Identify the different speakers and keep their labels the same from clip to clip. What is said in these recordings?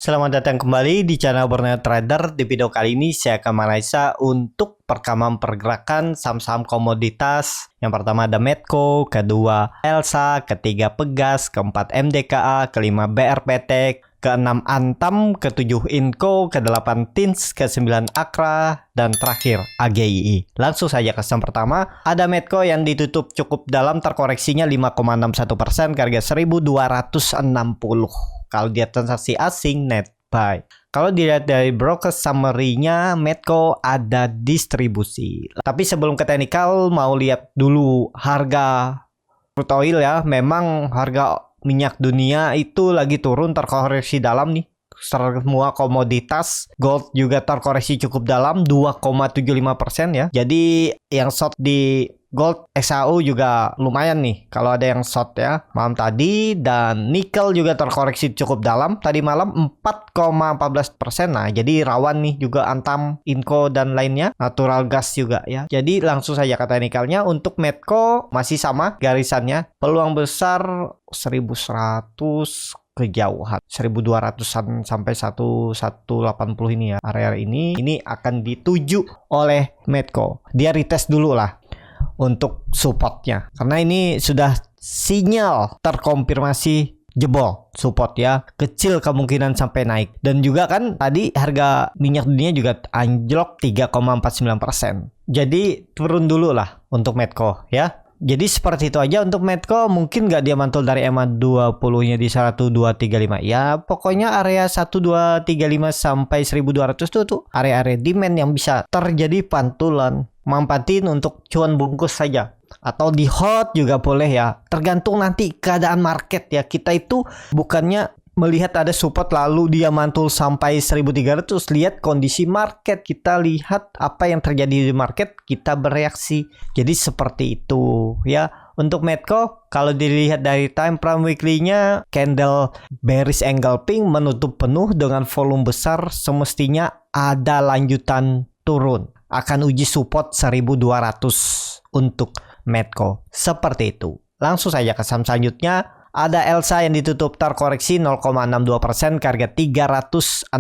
Speaker 1: Selamat datang kembali di channel Borneo Trader. Di video kali ini saya akan menganalisa untuk perkembangan pergerakan saham-saham komoditas. Yang pertama ada Medco, kedua Elsa, ketiga Pegas, keempat MDKA, kelima BRPT, keenam Antam, ketujuh Inco, kedelapan Tins, kesembilan Akra, dan terakhir AGII. Langsung saja ke saham pertama. Ada Medco yang ditutup cukup dalam, terkoreksinya 5,61% ke harga 1.260. Kalau dia transaksi asing, net buy. Kalau dilihat dari broker summary-nya, Medco ada distribusi. Tapi sebelum ke teknikal, mau lihat dulu harga crude oil ya. Memang harga minyak dunia itu lagi turun, terkoreksi dalam nih. Semua komoditas, gold juga terkoreksi cukup dalam 2,75% ya. Jadi yang short di gold XAU juga lumayan nih kalau ada yang short ya malam tadi. Dan nikel juga terkoreksi cukup dalam tadi malam 4,14%. Nah jadi rawan nih juga Antam, Inco dan lainnya, natural gas juga ya. Jadi langsung saja ke teknikalnya. Untuk Medco masih sama garisannya, peluang besar 1100 kejauhan 1200-an sampai 1180 ini ya, area ini akan dituju oleh Medco. Dia retest dulu lah untuk supportnya karena ini sudah sinyal terkonfirmasi jebol support ya, kecil kemungkinan sampai naik. Dan juga kan tadi harga minyak dunia juga anjlok 3,49%, jadi turun dulu lah untuk Medco ya. Jadi seperti itu aja untuk Medco. Mungkin nggak dia mantul dari EMA 20-nya di 1235 ya. Pokoknya area 1235 sampai 1200 tuh area-area demand yang bisa terjadi pantulan. Manfaatin untuk cuan bungkus saja. Atau di hot juga boleh ya. Tergantung nanti keadaan market ya. Kita itu bukannya melihat ada support lalu dia mantul sampai 1300, lihat kondisi market, kita lihat apa yang terjadi di market, kita bereaksi. Jadi seperti itu ya. Untuk Medco kalau dilihat dari time frame weekly-nya, candle bearish engulfing menutup penuh dengan volume besar, semestinya ada lanjutan turun, akan uji support 1200 untuk Medco. Seperti itu. Langsung saja ke saham selanjutnya. Ada Elsa yang ditutup terkoreksi 0,62% ke harga 316.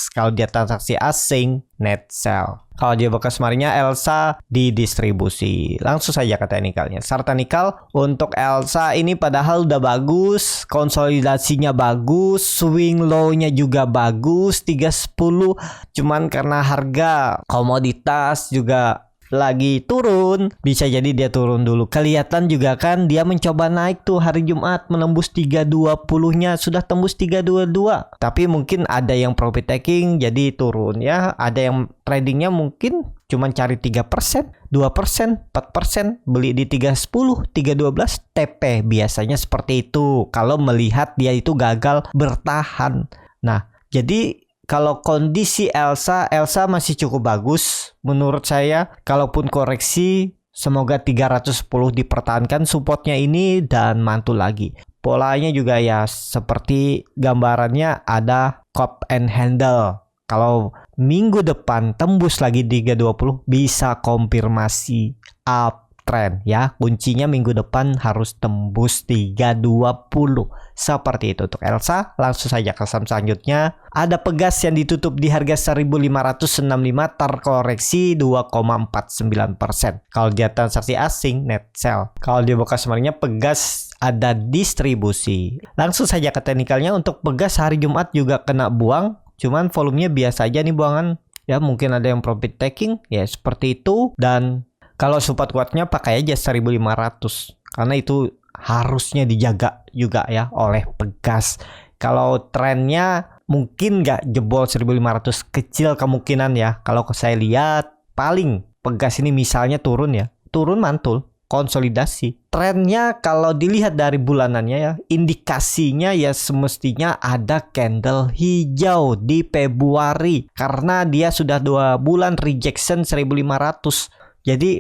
Speaker 1: Kalau dia transaksi asing, net sell. Kalau dia bekas marinya, Elsa didistribusi. Langsung saja ke teknikalnya. Chart teknikal untuk Elsa ini padahal udah bagus, konsolidasinya bagus, swing low-nya juga bagus 310. Cuman karena harga komoditas juga lagi turun, bisa jadi dia turun dulu. Kelihatan juga kan dia mencoba naik tuh hari Jumat, menembus 320-nya, sudah tembus 322. Tapi mungkin ada yang profit taking jadi turun ya. Ada yang tradingnya mungkin cuman cari 3%, 2%, 4%, beli di 310, 312 TP. Biasanya seperti itu kalau melihat dia itu gagal bertahan. Nah, jadi kalau kondisi Elsa masih cukup bagus menurut saya. Kalaupun koreksi, semoga 310 dipertahankan supportnya ini dan mantul lagi. Polanya juga ya seperti gambarannya ada cup and handle. Kalau minggu depan tembus lagi 320 bisa konfirmasi uptrend ya. Kuncinya minggu depan harus tembus 320. Seperti itu untuk Elsa. Langsung saja ke saham selanjutnya. Ada Pegas yang ditutup di harga 1565, terkoreksi 2,49%. Kalau dia transaksi asing, net sell. Kalau dia bekas sebenarnya Pegas ada distribusi. Langsung saja ke teknikalnya. Untuk Pegas hari Jumat juga kena buang, cuman volumenya biasa aja nih buangan ya. Mungkin ada yang profit taking ya, seperti itu. Dan kalau support kuatnya pakai aja 1500 karena itu harusnya dijaga juga ya oleh Pegas. Kalau trennya mungkin nggak jebol 1500, kecil kemungkinan ya. Kalau saya lihat paling Pegas ini misalnya turun ya, turun mantul konsolidasi. Trennya kalau dilihat dari bulanannya ya, indikasinya ya semestinya ada candle hijau di Februari karena dia sudah 2 bulan rejection 1500. Jadi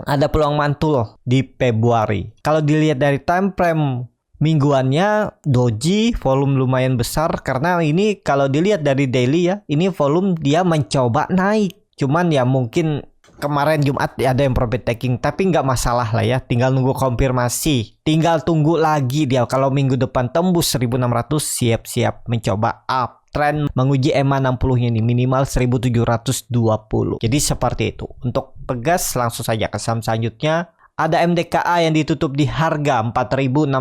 Speaker 1: ada peluang mantul di Februari. Kalau dilihat dari time frame mingguannya, doji volume lumayan besar karena ini kalau dilihat dari daily ya, ini volume dia mencoba naik. Cuman ya mungkin kemarin Jumat ada yang profit taking, tapi nggak masalah lah ya, tinggal nunggu konfirmasi, tinggal tunggu lagi dia. Kalau minggu depan tembus 1600 siap-siap mencoba up uptrend menguji EMA 60-nya ini minimal 1720. Jadi seperti itu. Untuk pegas langsung saja ke saham selanjutnya. Ada MDKA yang ditutup di harga 4.650,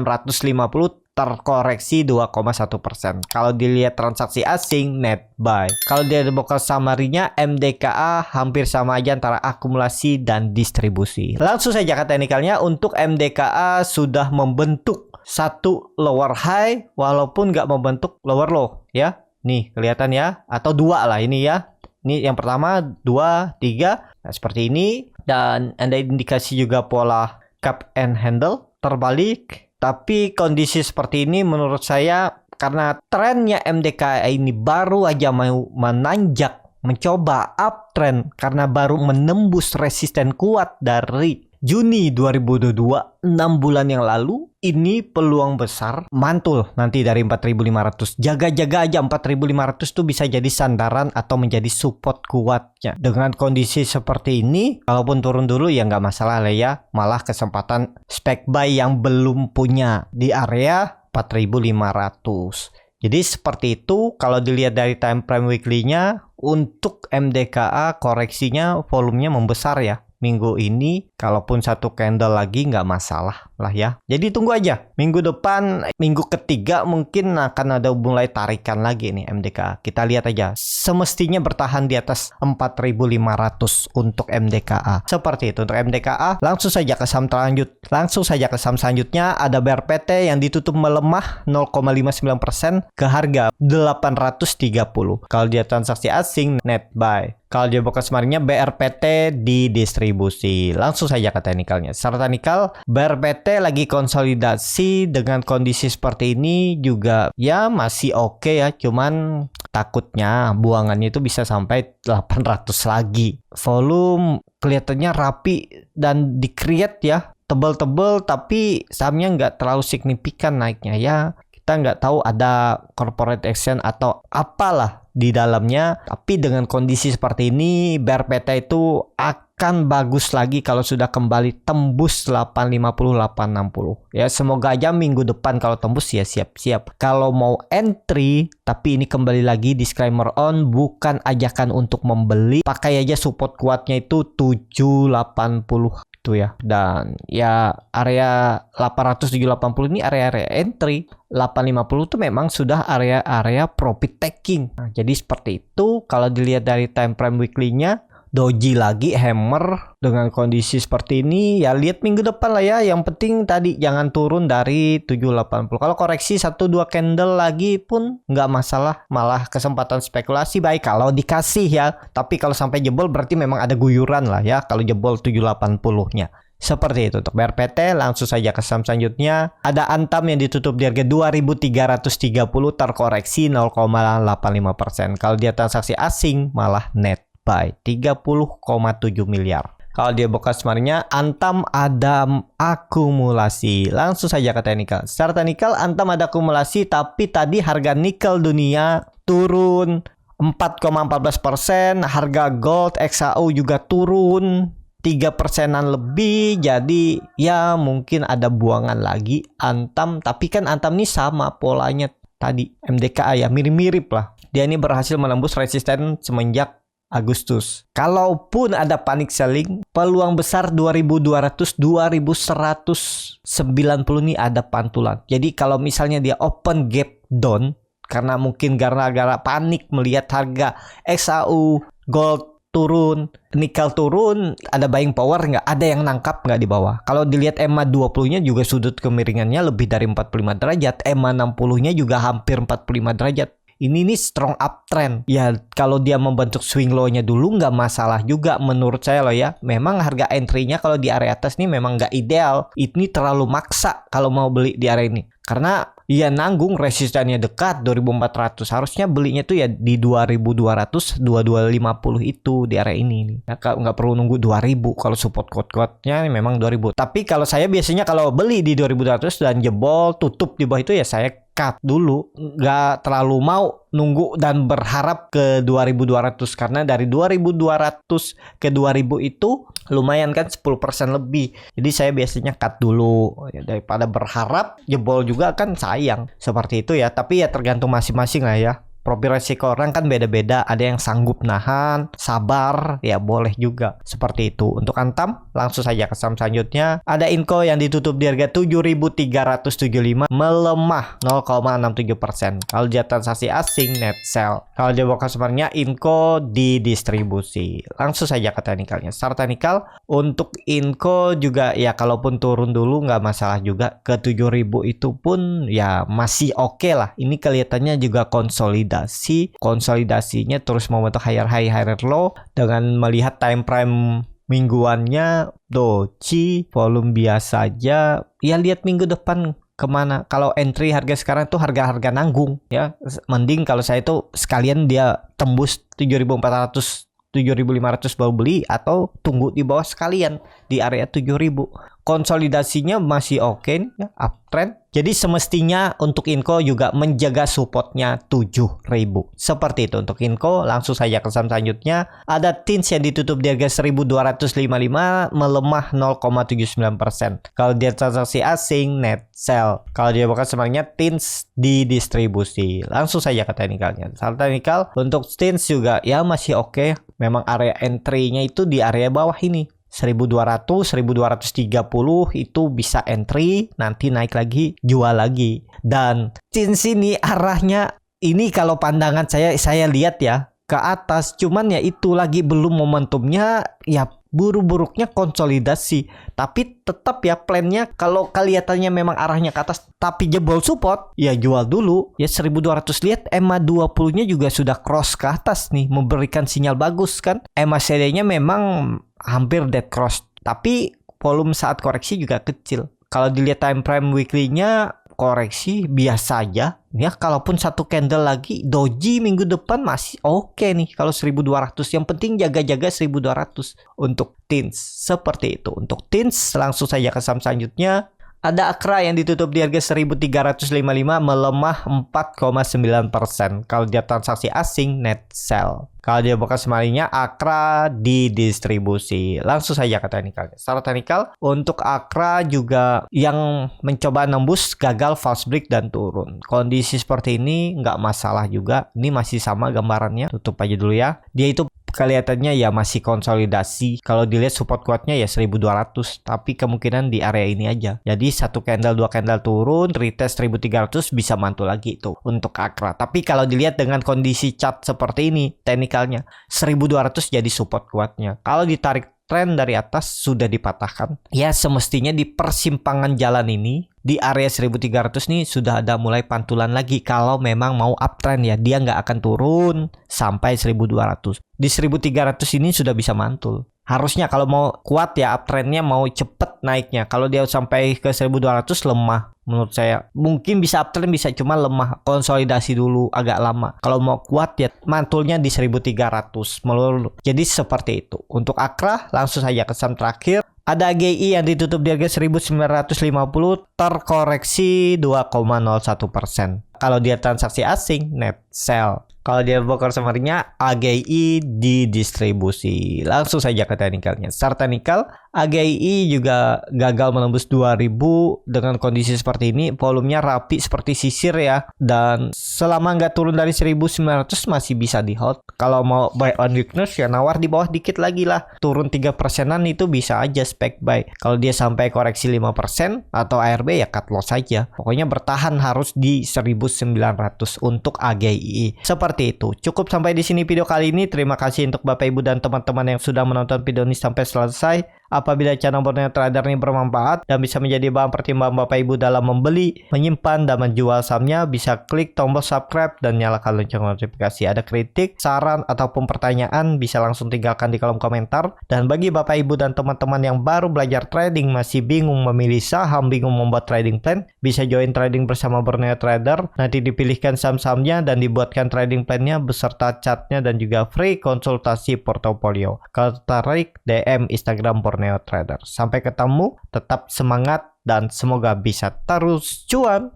Speaker 1: terkoreksi 2,1%. Kalau dilihat transaksi asing, net buy. Kalau dia buka summary-nya, MDKA hampir sama aja antara akumulasi dan distribusi. Langsung saja ke teknikalnya, untuk MDKA sudah membentuk satu lower high walaupun nggak membentuk lower low ya. Nih kelihatan ya, atau dua lah ini ya. Ini yang pertama, 2, 3. Nah, seperti ini. Dan ada indikasi juga pola cup and handle terbalik. Tapi kondisi seperti ini menurut saya karena trennya MDKA ini baru aja mau menanjak, mencoba uptrend karena baru menembus resisten kuat dari Juni 2022, 6 bulan yang lalu. Ini peluang besar mantul nanti dari 4.500. Jaga-jaga aja 4.500 tuh bisa jadi sandaran atau menjadi support kuatnya. Dengan kondisi seperti ini, kalaupun turun dulu ya nggak masalah lah ya. Malah kesempatan spec buy yang belum punya di area 4.500. Jadi seperti itu. Kalau dilihat dari time frame weekly-nya, untuk MDKA koreksinya volumenya membesar ya. Minggu ini kalaupun satu candle lagi nggak masalah lah ya. Jadi tunggu aja. Minggu depan, minggu ketiga mungkin akan ada mulai tarikan lagi nih MDKA. Kita lihat aja. Semestinya bertahan di atas 4.500 untuk MDKA. Seperti itu untuk MDKA. Langsung saja ke saham selanjutnya. Ada BRPT yang ditutup melemah 0,59% ke harga 830. Kalau dia transaksi asing, net buy. Kalau dia buka summary-nya, BRPT di distribusi. Langsung saja ke teknikalnya. Secara teknikal, BRPT lagi konsolidasi dengan kondisi seperti ini juga ya masih oke ya. Cuman takutnya buangannya itu bisa sampai 800 lagi. Volume kelihatannya rapi dan di-create ya. Tebel-tebel tapi sahamnya nggak terlalu signifikan naiknya ya. Kita nggak tahu ada corporate action atau apalah di dalamnya. Tapi dengan kondisi seperti ini, BRPT itu akan bagus lagi kalau sudah kembali tembus 850, 860. Ya semoga aja minggu depan kalau tembus ya siap-siap. Kalau mau entry, tapi ini kembali lagi disclaimer on, bukan ajakan untuk membeli. Pakai aja support kuatnya itu 780 itu ya. Dan ya area 800, 780 ini area-area entry. 850 itu memang sudah area-area profit taking. Nah, jadi seperti itu. Kalau dilihat dari time frame weekly-nya, doji lagi hammer dengan kondisi seperti ini. Ya lihat minggu depan lah ya. Yang penting tadi jangan turun dari 780. Kalau koreksi 1-2 candle lagi pun nggak masalah. Malah kesempatan spekulasi baik kalau dikasih ya. Tapi kalau sampai jebol berarti memang ada guyuran lah ya. Kalau jebol 780-nya. Seperti itu untuk BRPT. Langsung saja ke saham selanjutnya. Ada Antam yang ditutup di harga 2.330, terkoreksi 0,85%. Kalau dia transaksi asing malah net buy 30,7 miliar. Kalau dia buka summary-nya, Antam ada akumulasi. Langsung saja ke teknikal. Secara teknikal Antam ada akumulasi, tapi tadi harga nikel dunia turun 4,14%, harga gold XAU juga turun 3%-an lebih. Jadi ya mungkin ada buangan lagi Antam. Tapi kan Antam ini sama polanya tadi MDKA ya, mirip-mirip lah. Dia ini berhasil menembus resisten semenjak Agustus. Kalaupun ada panic selling, peluang besar 2200, 2190 ini ada pantulan. Jadi kalau misalnya dia open gap down karena mungkin gara-gara panik melihat harga XAU, gold turun, nikel turun, ada buying power nggak? Ada yang nangkap nggak di bawah? Kalau dilihat EMA 20-nya juga sudut kemiringannya lebih dari 45 derajat. EMA 60-nya juga hampir 45 derajat. Ini nih strong uptrend. Ya kalau dia membentuk swing low-nya dulu nggak masalah juga menurut saya loh ya. Memang harga entry-nya kalau di area atas nih memang nggak ideal. Ini terlalu maksa kalau mau beli di area ini. Karena ya nanggung resistannya dekat 2400. Harusnya belinya tuh ya di 2200, 2250 itu di area ini nih. Nah, nggak perlu nunggu 2000 kalau support quote-nya memang 2000. Tapi kalau saya biasanya kalau beli di 2200 dan jebol tutup di bawah itu ya saya cut dulu, nggak terlalu mau nunggu dan berharap ke 2200 karena dari 2200 ke 2000 itu lumayan kan 10% lebih. Jadi saya biasanya cut dulu ya, daripada berharap jebol juga kan sayang. Seperti itu ya. Tapi ya tergantung masing-masing lah ya Profil resiko orang kan beda-beda, ada yang sanggup nahan, sabar, ya boleh juga seperti itu. Untuk Antam, langsung saja ke saham selanjutnya. Ada Inco yang ditutup di harga 7.375, melemah 0,67%. Kalau dia transaksi asing, net sell. Kalau dia bawa customernya, Inco didistribusi. Langsung saja ke teknikalnya. Secara teknikal, untuk Inco juga ya kalaupun turun dulu nggak masalah juga. Ke 7.000 itu pun ya masih oke lah. Ini kelihatannya juga konsolidasinya terus membentuk higher high higher low. Dengan melihat time frame mingguannya doji volume biasa aja ya, lihat minggu depan kemana. Kalau entry harga sekarang tuh harga-harga nanggung ya, mending kalau saya tuh sekalian dia tembus 7.400 7.500 baru beli, atau tunggu di bawah sekalian di area 7.000. Konsolidasinya masih oke ya, uptrend. Jadi semestinya untuk Inco juga menjaga supportnya 7.000. Seperti itu untuk Inco. Langsung saja ke saham selanjutnya. Ada TINS yang ditutup di harga 1.255, melemah 0,79%. Kalau dia transaksi asing, net sell. Kalau dia bukan sebenarnya TINS didistribusi. Langsung saja ke teknikalnya. Secara teknikal untuk TINS juga ya masih oke. Memang area entry-nya itu di area bawah ini. 1.200, 1.230 itu bisa entry, nanti naik lagi, jual lagi. Dan TINS ini arahnya ini kalau pandangan saya lihat ya ke atas, cuman ya itu lagi belum momentumnya, ya buruk-buruknya konsolidasi. Tapi tetap ya plannya kalau kelihatannya memang arahnya ke atas tapi jebol support, ya jual dulu. Ya 1.200, lihat EMA 20-nya juga sudah cross ke atas nih, memberikan sinyal bagus kan. EMA CD-nya memang hampir dead cross, tapi volume saat koreksi juga kecil. Kalau dilihat time frame weekly-nya koreksi biasa aja ya, kalaupun satu candle lagi doji minggu depan masih oke nih. Kalau 1.200 yang penting jaga-jaga 1.200 untuk TINS. Seperti itu untuk TINS. Langsung saja ke saham selanjutnya. Ada Akra yang ditutup di harga 1.355, melemah 4,9%. Kalau dia transaksi asing, net sell. Kalau dia bukan semarinya, Akra didistribusi. Langsung saja ke teknikal. Secara teknikal, untuk Akra juga yang mencoba nembus gagal false break dan turun. Kondisi seperti ini nggak masalah juga. Ini masih sama gambarannya. Tutup aja dulu ya. Dia itu kelihatannya ya masih konsolidasi. Kalau dilihat support kuatnya ya 1.200, tapi kemungkinan di area ini aja. Jadi satu candle, dua candle turun, retest 1.300 bisa mantul lagi itu untuk Akra. Tapi kalau dilihat dengan kondisi chart seperti ini, teknikalnya 1.200 jadi support kuatnya. Kalau ditarik tren dari atas sudah dipatahkan. Ya semestinya di persimpangan jalan ini di area 1.300 nih sudah ada mulai pantulan lagi. Kalau memang mau uptrend ya, dia nggak akan turun sampai 1.200. Di 1.300 ini sudah bisa mantul. Harusnya kalau mau kuat ya uptrendnya, mau cepet naiknya. Kalau dia sampai ke 1.200 lemah. Menurut saya mungkin bisa uptrend, bisa cuma lemah, konsolidasi dulu agak lama. Kalau mau kuat ya mantulnya di 1.300 melulu. Jadi seperti itu. Untuk Akra langsung saja ke saham terakhir. Ada AGI yang ditutup di harga 1.950, terkoreksi 2,01%. Kalau dia transaksi asing, net sell. Kalau dia broker summary-nya, AGI didistribusi. Langsung saja ke teknikalnya. Secara teknikal, AGI juga gagal menembus 2.000 dengan kondisi seperti ini. Volumenya rapi seperti sisir ya. Dan selama nggak turun dari 1.900 masih bisa di hold. Kalau mau buy on weakness ya nawar di bawah dikit lagi lah. Turun 3%-an itu bisa aja spec buy. Kalau dia sampai koreksi 5% atau ARB ya cut loss saja. Pokoknya bertahan harus di 1.900 untuk AGI. Seperti itu. Cukup sampai di sini video kali ini. Terima kasih untuk Bapak Ibu dan teman-teman yang sudah menonton video ini sampai selesai. Apabila channel Borneo Trader ini bermanfaat dan bisa menjadi bahan pertimbangan Bapak Ibu dalam membeli, menyimpan, dan menjual sahamnya, bisa klik tombol subscribe dan nyalakan lonceng notifikasi. Ada kritik, saran, ataupun pertanyaan, bisa langsung tinggalkan di kolom komentar. Dan bagi Bapak Ibu dan teman-teman yang baru belajar trading, masih bingung memilih saham, bingung membuat trading plan, bisa join trading bersama Borneo Trader. Nanti dipilihkan saham-sahamnya dan dibuatkan trading plannya beserta chartnya dan juga free konsultasi portofolio. Kalau tertarik, DM Instagram Borneo Trader. Sampai ketemu, tetap semangat dan semoga bisa terus cuan.